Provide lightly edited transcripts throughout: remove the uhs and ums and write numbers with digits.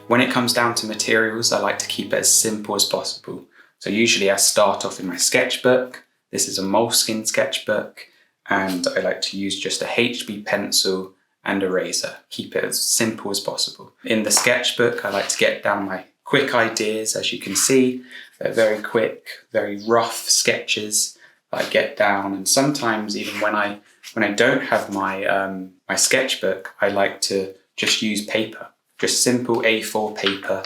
When it comes down to materials, I like to keep it as simple as possible. So usually I start off in my sketchbook. This is a moleskin sketchbook, and I like to use just a HB pencil and eraser. Keep it as simple as possible. In the sketchbook, I like to get down my quick ideas. As you can see, they're very quick, very rough sketches that I get down. And sometimes even when I don't have my my sketchbook, I like to just use paper, just simple A4 paper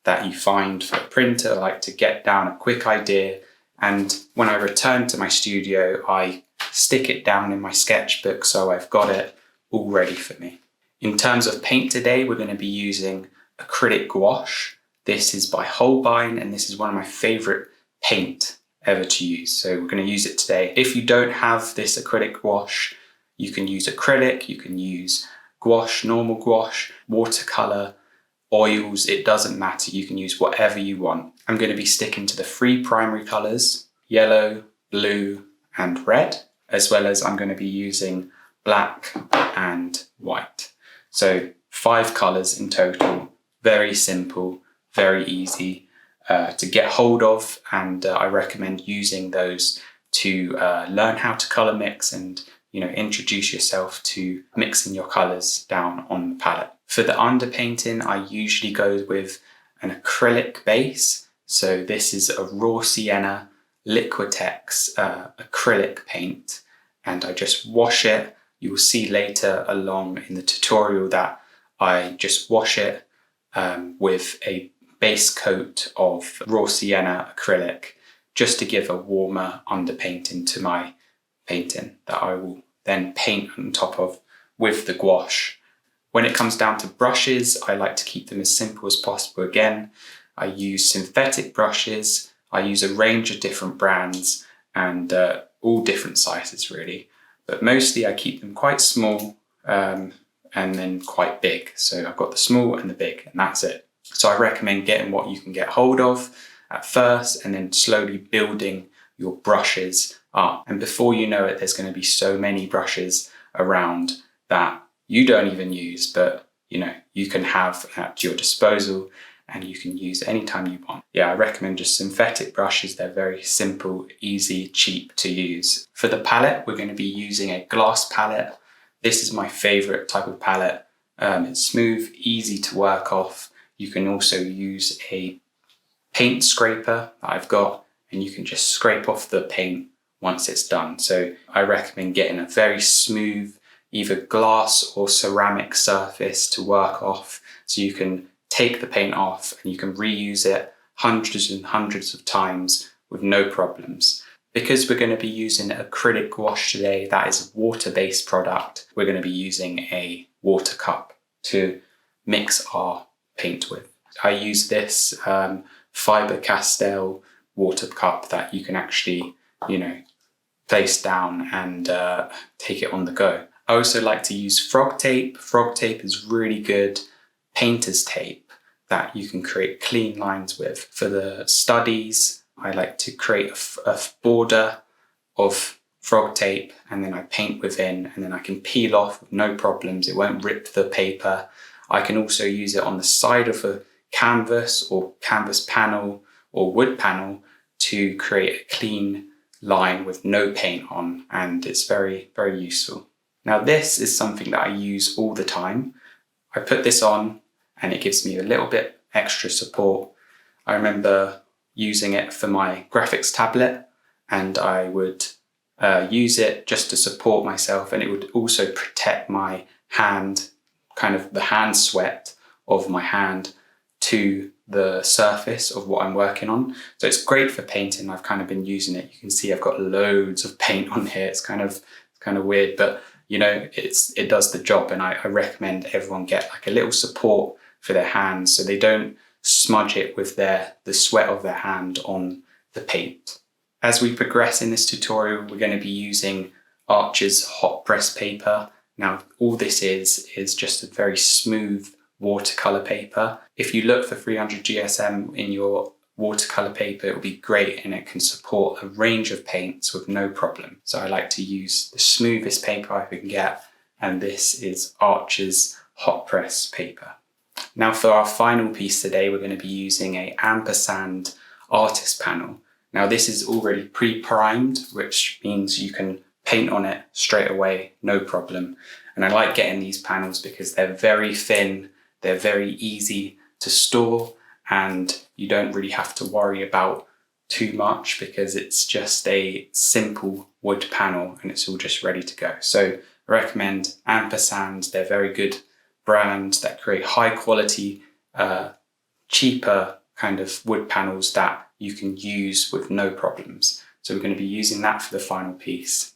that you find for a printer. I like to get down a quick idea, and when I return to my studio, I stick it down in my sketchbook so I've got it all ready for me. In terms of paint today, we're going to be using acrylic gouache. This is by Holbein, and this is one of my favorite paint ever to use. So we're going to use it today. If you don't have this acrylic gouache, you can use acrylic, you can use gouache, normal gouache, watercolor, oils, it doesn't matter. You can use whatever you want. I'm going to be sticking to the 3 primary colors, yellow, blue, and red, as well as I'm going to be using black and white. So 5 colors in total, very simple, very easy to get hold of, and I recommend using those to learn how to color mix and introduce yourself to mixing your colors down on the palette. For the underpainting, I usually go with an acrylic base. So this is a raw sienna Liquitex acrylic paint, and I just wash it. You will see later along in the tutorial that I just wash it with a base coat of raw sienna acrylic, just to give a warmer underpainting to my painting that I will then paint on top of with the gouache. When it comes down to brushes, I like to keep them as simple as possible. Again, I use synthetic brushes. I use a range of different brands and all different sizes really, but mostly I keep them quite small and then quite big. So I've got the small and the big, and that's it. So I recommend getting what you can get hold of at first and then slowly building your brushes up. And before you know it, there's going to be so many brushes around that you don't even use, but you can have at your disposal and you can use anytime you want. Yeah, I recommend just synthetic brushes. They're very simple, easy, cheap to use. For the palette, we're going to be using a glass palette. This is my favorite type of palette. It's smooth, easy to work off. You can also use a paint scraper that I've got, and you can just scrape off the paint once it's done. So I recommend getting a very smooth, either glass or ceramic surface to work off, so you can take the paint off and you can reuse it hundreds and hundreds of times with no problems. Because we're going to be using acrylic gouache today, that is a water-based product, we're going to be using a water cup to mix our paint with. I use this Faber-Castell water cup that you can actually, place down and take it on the go. I also like to use frog tape. Frog tape is really good painter's tape that you can create clean lines with. For the studies, I like to create a border of frog tape, and then I paint within, and then I can peel off with no problems. It won't rip the paper. I can also use it on the side of a canvas or canvas panel or wood panel to create a clean line with no paint on, and it's very, very useful. Now this is something that I use all the time. I put this on and it gives me a little bit extra support. I remember using it for my graphics tablet, and I would use it just to support myself, and it would also protect my hand, kind of the hand sweat of my hand to the surface of what I'm working on. So it's great for painting. I've kind of been using it. You can see I've got loads of paint on here. It's kind of weird, but it does the job, and I recommend everyone get like a little support for their hands so they don't smudge it with the sweat of their hand on the paint. As we progress in this tutorial, we're going to be using Archer's hot press paper. Now all this is just a very smooth watercolor paper. If you look for 300 GSM in your watercolor paper, it will be great, and it can support a range of paints with no problem. So I like to use the smoothest paper I can get, and this is Archer's hot press paper. Now for our final piece today, we're going to be using a ampersand artist panel. Now this is already pre-primed, which means you can paint on it straight away, no problem. And I like getting these panels because they're very thin, they're very easy to store, and you don't really have to worry about too much because it's just a simple wood panel and it's all just ready to go. So I recommend ampersand. They're very good brands that create high quality, cheaper kind of wood panels that you can use with no problems. So we're going to be using that for the final piece.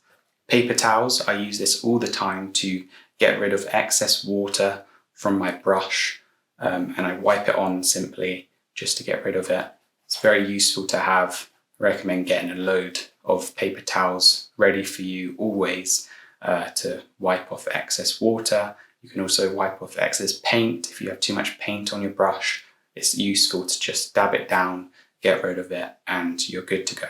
Paper towels, I use this all the time to get rid of excess water from my brush, and I wipe it on simply just to get rid of it. It's very useful to have. I recommend getting a load of paper towels ready for you always to wipe off excess water. You can also wipe off excess paint. If you have too much paint on your brush, it's useful to just dab it down, get rid of it, and you're good to go.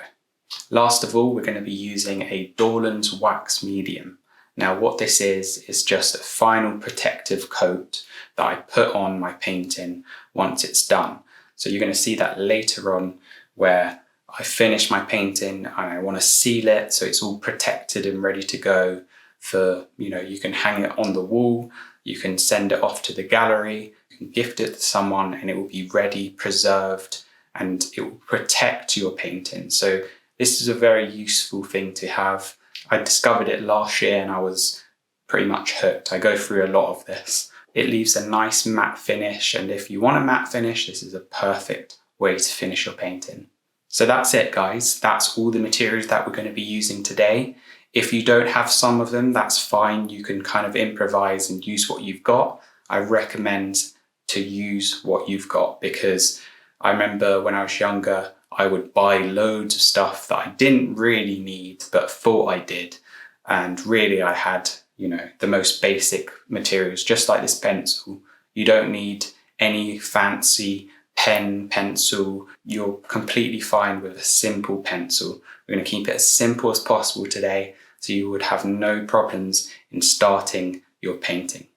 Last of all, we're going to be using a Dorland's wax medium. Now what this is just a final protective coat that I put on my painting once it's done. So you're going to see that later on where I finish my painting and I want to seal it so it's all protected and ready to go for, you can hang it on the wall, you can send it off to the gallery, you can gift it to someone and it will be ready, preserved, and it will protect your painting. So this is a very useful thing to have. I discovered it last year and I was pretty much hooked. I go through a lot of this. It leaves a nice matte finish, and if you want a matte finish, this is a perfect way to finish your painting. So that's it, guys. That's all the materials that we're going to be using today. If you don't have some of them, that's fine. You can kind of improvise and use what you've got. I recommend to use what you've got because I remember when I was younger, I would buy loads of stuff that I didn't really need but thought I did. And really I had, the most basic materials, just like this pencil. You don't need any fancy pen, pencil. You're completely fine with a simple pencil. We're going to keep it as simple as possible today so you would have no problems in starting your painting.